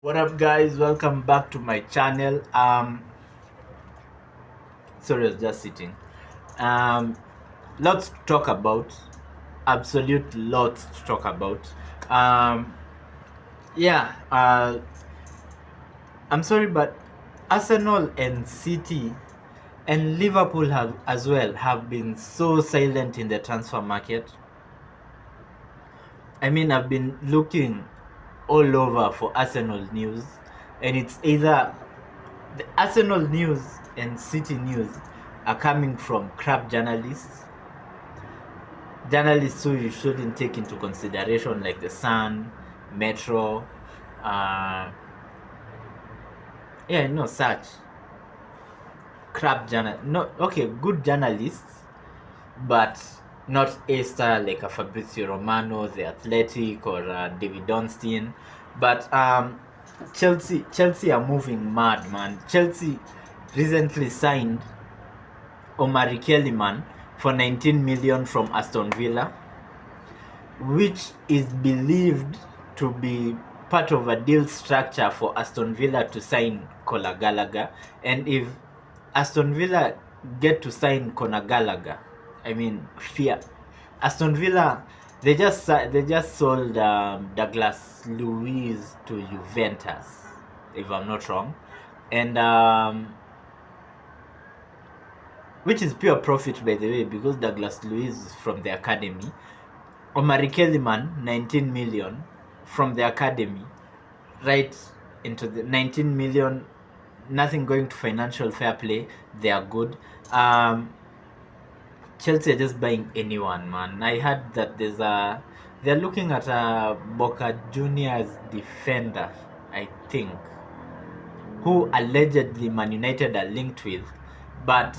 What up, guys? Welcome back to my channel. Sorry, I was just sitting. Um, Lots to talk about. Absolute lots to talk about. Um, yeah. I'm sorry, but Arsenal and City and Liverpool have as well have been so silent in the transfer market. I mean, I've been looking all over for Arsenal news, and it's either the Arsenal news and City news are coming from crap journalists who you shouldn't take into consideration, like the Sun, Metro, such crap journal. No, okay, good journalists, but not A-star like a Fabrizio Romano, The Athletic, or David Ornstein. But Chelsea are moving mad, man. Chelsea recently signed Omari Kellyman for 19 million from Aston Villa, which is believed to be part of a deal structure for Aston Villa to sign Conor Gallagher. And if Aston Villa get to sign Conor Gallagher, I mean, fear. Aston Villa, they just sold Douglas Luiz to Juventus, if I'm not wrong, and which is pure profit, by the way, because Douglas Luiz is from the academy. Omari Kellyman, 19 million from the academy, right into the 19 million, nothing going to financial fair play. They are good. Chelsea are just buying anyone, man. I heard that they're looking at a Boca Juniors defender, I think, who allegedly Man United are linked with, but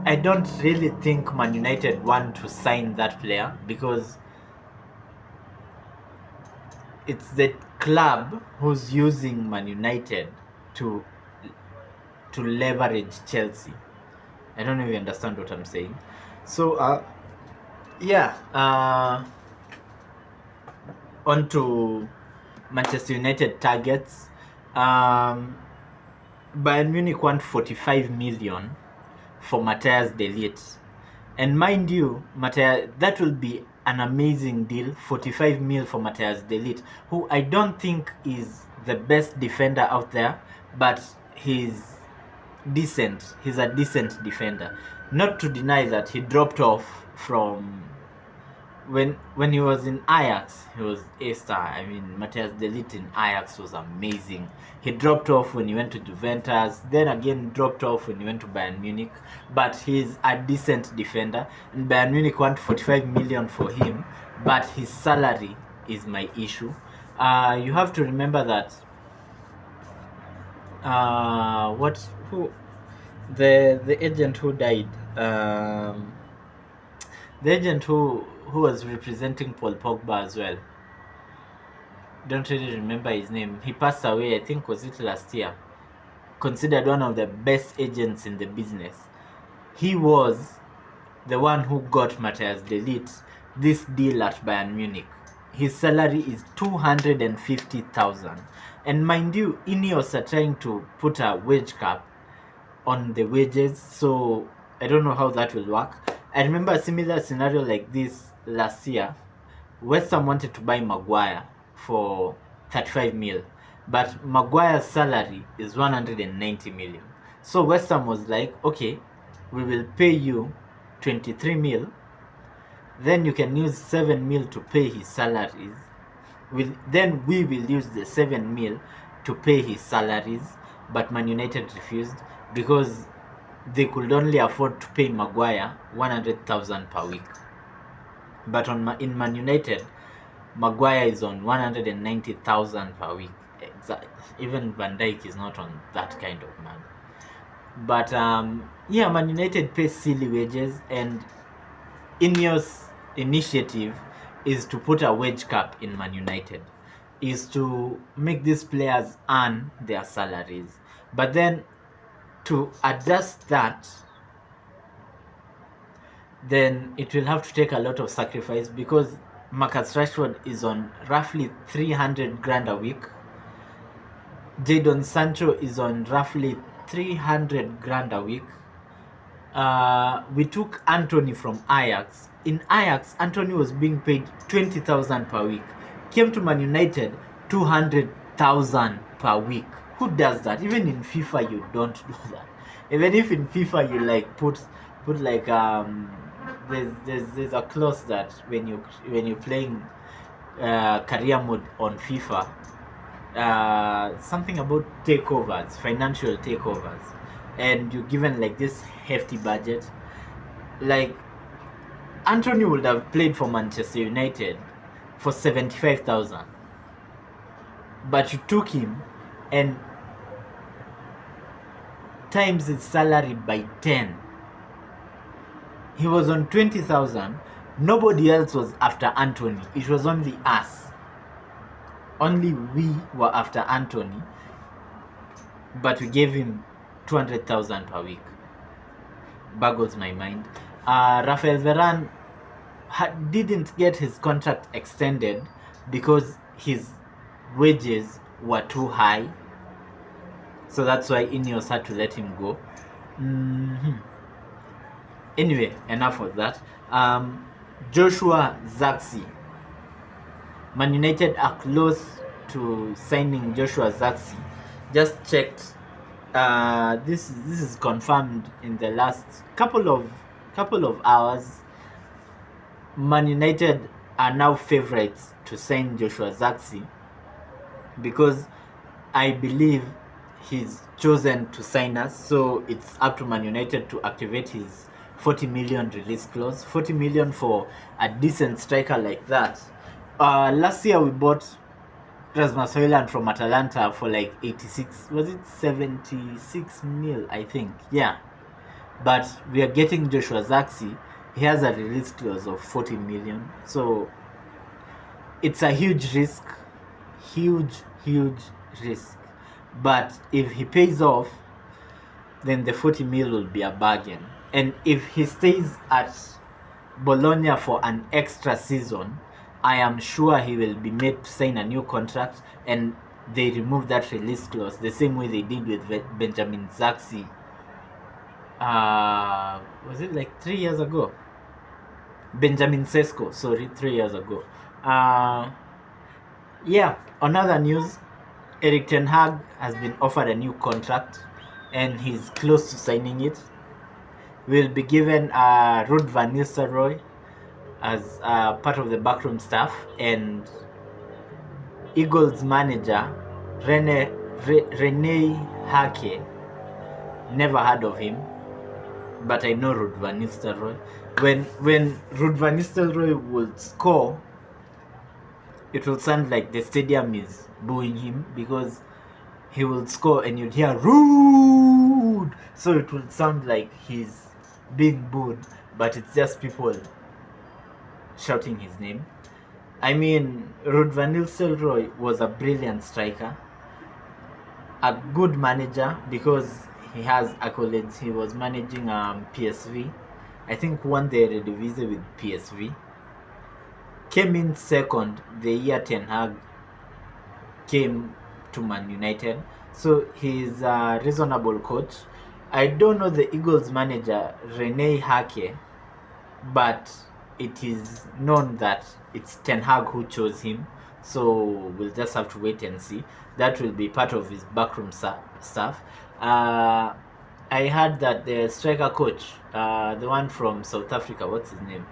I don't really think Man United want to sign that player because it's the club who's using Man United to leverage Chelsea. I don't know if you understand what I'm saying. So on to Manchester United targets. Bayern Munich want 45 million for Matthias de Ligt. And mind you, that will be an amazing deal. 45 mil for Matthias de Ligt, who I don't think is the best defender out there, but he's decent. He's a decent defender. Not to deny that he dropped off from when he was in Ajax, he was A-star. I mean, Matthias de Ligt in Ajax was amazing. He dropped off when he went to Juventus, then again dropped off when he went to Bayern Munich. But he's a decent defender, and Bayern Munich want 45 million for him, but his salary is my issue. You have to remember that the agent who died, the agent who was representing Paul Pogba as well. Don't really remember his name. He passed away, I think, was it last year? Considered one of the best agents in the business. He was the one who got Matthias de Ligt this deal at Bayern Munich. His salary is 250,000. And mind you, Ineos are trying to put a wage cap on the wages, so I don't know how that will work. I remember a similar scenario like this last year. West Ham wanted to buy Maguire for 35 mil, but Maguire's salary is 190 million. So West Ham was like, okay, we will pay you 23 mil, then you can use 7 mil to pay his salaries. Then we will use the 7 mil to pay his salaries, but Man United refused because they could only afford to pay Maguire 100,000 per week. But in Man United, Maguire is on 190,000 per week. Even Van Dijk is not on that kind of money. But Man United pays silly wages, and Ineos' initiative is to put a wage cap in Man United, is to make these players earn their salaries. But then to adjust that, then it will have to take a lot of sacrifice because Marcus Rashford is on roughly 300 grand a week. Jadon Sancho is on roughly 300 grand a week. We took Anthony from Ajax. In Ajax, Anthony was being paid 20,000 per week. Came to Man United, 200,000 per week. Who does that? Even in FIFA, you don't do that. Even if in FIFA you like put like there's a clause that when you're playing career mode on FIFA, something about takeovers, financial takeovers, and you're given like this hefty budget. Like Anthony would have played for Manchester United for 75,000, but you took him and times his salary by 10. He was on 20,000. Nobody else was after Anthony. It was only us. Only we were after Anthony, but we gave him 200,000 per week. Boggles my mind. Rafael Varane didn't get his contract extended because his wages were too high. So that's why Ineos had to let him go. Anyway, enough of that. Joshua Zirkzee. Man United are close to signing Joshua Zirkzee. Just checked. This is confirmed in the last couple of hours. Man United are now favorites to sign Joshua Zirkzee because I believe he's chosen to sign us. So it's up to Man United to activate his 40 million release clause. 40 million for a decent striker like that. Last year we bought Rasmus Højlund from Atalanta for like 86, was it 76 mil, I think. Yeah. But we are getting Joshua Zirkzee. He has a release clause of 40 million. So it's a huge risk. Huge risk. But if he pays off, then the 40 mil will be a bargain. And if he stays at Bologna for an extra season, I am sure he will be made to sign a new contract, and they remove that release clause the same way they did with Benjamin Zirkzee. Was it like 3 years ago? Benjamin Sesko, sorry, 3 years ago. Yeah, on other news, Erik ten Hag has been offered a new contract and he's close to signing it. Will be given Ruud van Nistelrooy as part of the backroom staff, and Eagles manager Rene Hake. Never heard of him, but I know Ruud van Nistelrooy. When Ruud van Nistelrooy will score, it will sound like the stadium is booing him because he will score and you'll hear Ruud. So it will sound like he's being booed, but it's just people shouting his name. I mean, Ruud van Nistelrooy was a brilliant striker, a good manager because he has accolades. He was managing PSV. I think won the Eredivisie with PSV. Came in second the year Ten Hag came to Man United. So he's a reasonable coach. I don't know the Eagles manager Rene Hake, but it is known that it's Ten Hag who chose him. So we'll just have to wait and see. That will be part of his backroom stuff. I heard that the striker coach, the one from South Africa, what's his name?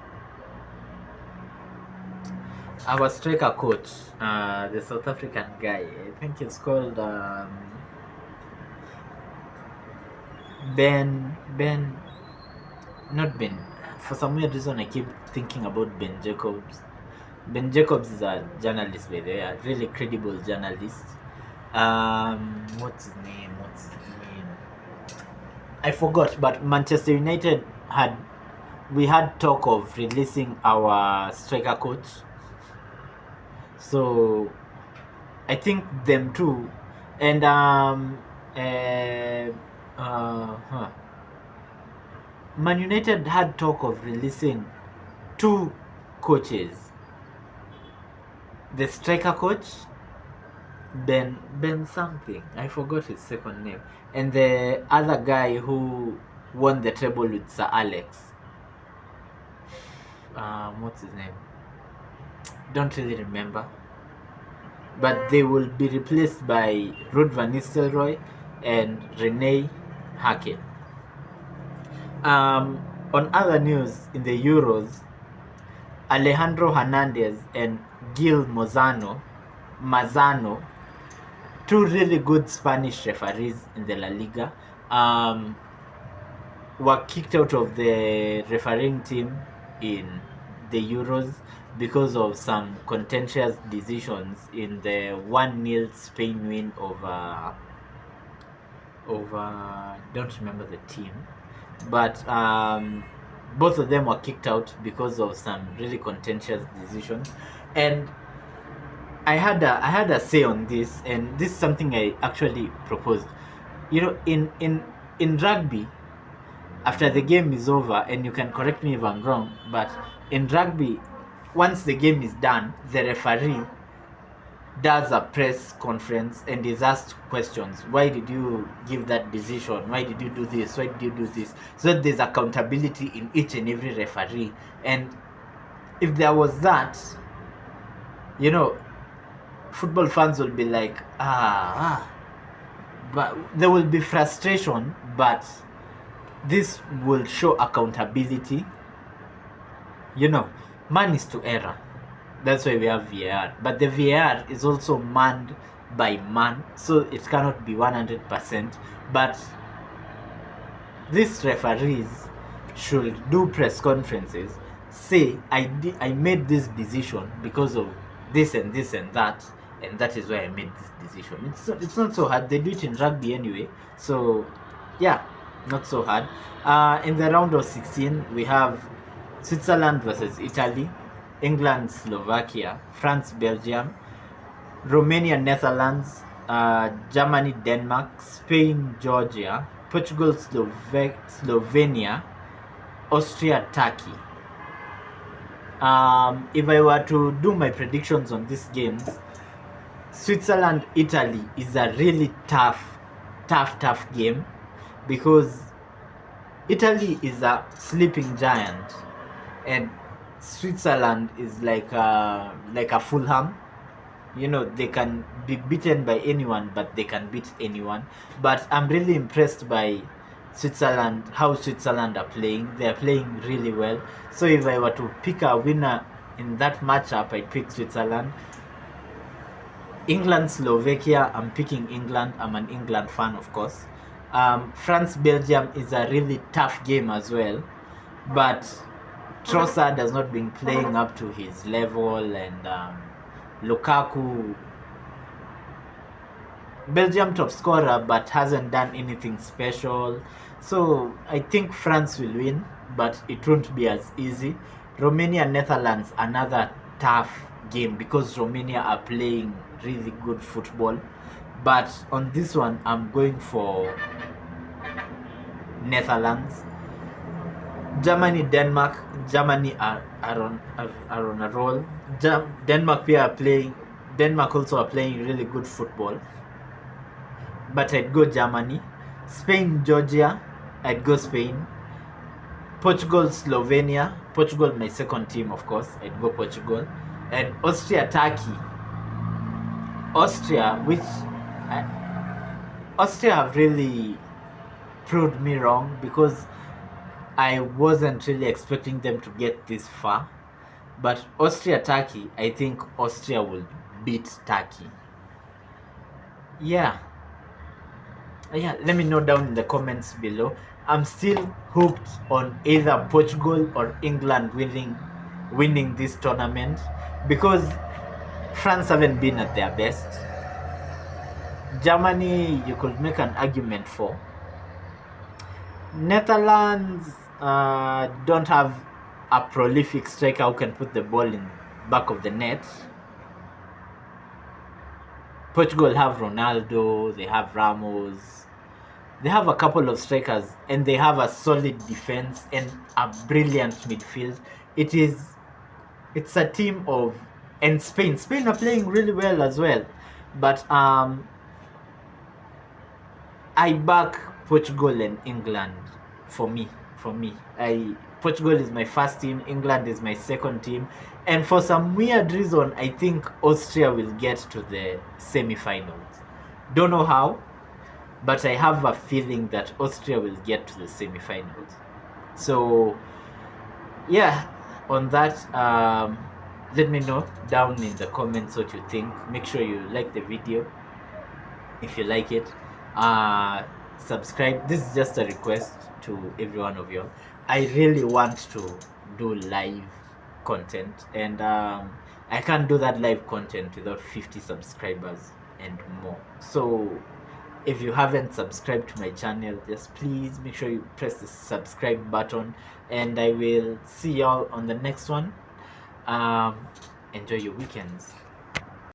Our striker coach, the South African guy, I think it's called not Ben. For some weird reason, I keep thinking about Ben Jacobs. Ben Jacobs is a journalist, by the way, a really credible journalist. What's his name? I forgot, but Manchester United we had talk of releasing our striker coach. So I think them too, and Man United had talk of releasing 2 coaches, the striker coach Ben something. I forgot his second name. And the other guy who won the treble with Sir Alex. What's his name? Don't really remember. But they will be replaced by Ruud van Nistelrooy and Rene Haken. On other news, in the Euros, Alejandro Hernandez and Gil Mazano, two really good Spanish referees in the La Liga, were kicked out of the refereeing team in the Euros because of some contentious decisions in the 1-0 Spain win over don't remember the team, but both of them were kicked out because of some really contentious decisions. And I had a say on this, and this is something I actually proposed. You know, in rugby, after the game is over, and you can correct me if I'm wrong, but in rugby, once the game is done, the referee does a press conference and is asked questions. Why did you give that decision? Why did you do this? Why did you do this? So that there's accountability in each and every referee. And if there was that, you know, football fans will be like, but there will be frustration, but this will show accountability. You know, man is to error. That's why we have VAR. But the VAR is also manned by man, so it cannot be 100%. But these referees should do press conferences, say, I made this decision because of this and this and that is why I made this decision. It's not so hard. They do it in rugby anyway. So, yeah, not so hard. In the round of 16, we have Switzerland versus Italy, England, Slovakia, France, Belgium, Romania, Netherlands, Germany, Denmark, Spain, Georgia, Portugal, Slovenia, Austria, Turkey. If I were to do my predictions on these games, Switzerland, Italy is a really tough game, because Italy is a sleeping giant, and Switzerland is like a Fulham. You know, they can be beaten by anyone, but they can beat anyone. But I'm really impressed by Switzerland, how Switzerland are playing. They are playing really well. So if I were to pick a winner in that matchup, I'd pick Switzerland. England, Slovakia, I'm picking England. I'm an England fan, of course. France, Belgium is a really tough game as well, but Trossard has not been playing up to his level, and Lukaku, Belgium top scorer, but hasn't done anything special. So I think France will win, but it won't be as easy. Romania, Netherlands, another tough game, because Romania are playing really good football. But on this one, I'm going for Netherlands. Germany, Denmark. Germany are on a roll. Denmark also are playing really good football. But I'd go Germany. Spain, Georgia, I'd go Spain. Portugal, Slovenia. Portugal, my second team, of course. I'd go Portugal. And Austria, Turkey. Austria have really proved me wrong, because I wasn't really expecting them to get this far. But Austria, Turkey, I think Austria will beat Turkey. Yeah, let me know down in the comments below. I'm still hooked on either Portugal or England winning this tournament, because France haven't been at their best. Germany, you could make an argument for. Netherlands don't have a prolific striker who can put the ball in back of the net. Portugal have Ronaldo, they have Ramos, they have a couple of strikers, and they have a solid defense and a brilliant midfield. It's a team of, and Spain are playing really well as well. But I back Portugal and England. For me, Portugal is my first team, England is my second team, and for some weird reason, I think Austria will get to the semi-finals. Don't know how, but I have a feeling that Austria will get to the semi-finals. So yeah, on that, let me know down in the comments what you think. Make sure you like the video if you like it. Subscribe. This is just a request to every one of you. I really want to do live content, and I can't do that live content without 50 subscribers and more. So if you haven't subscribed to my channel, just please make sure you press the subscribe button, and I will see y'all on the next one. Enjoy your weekends.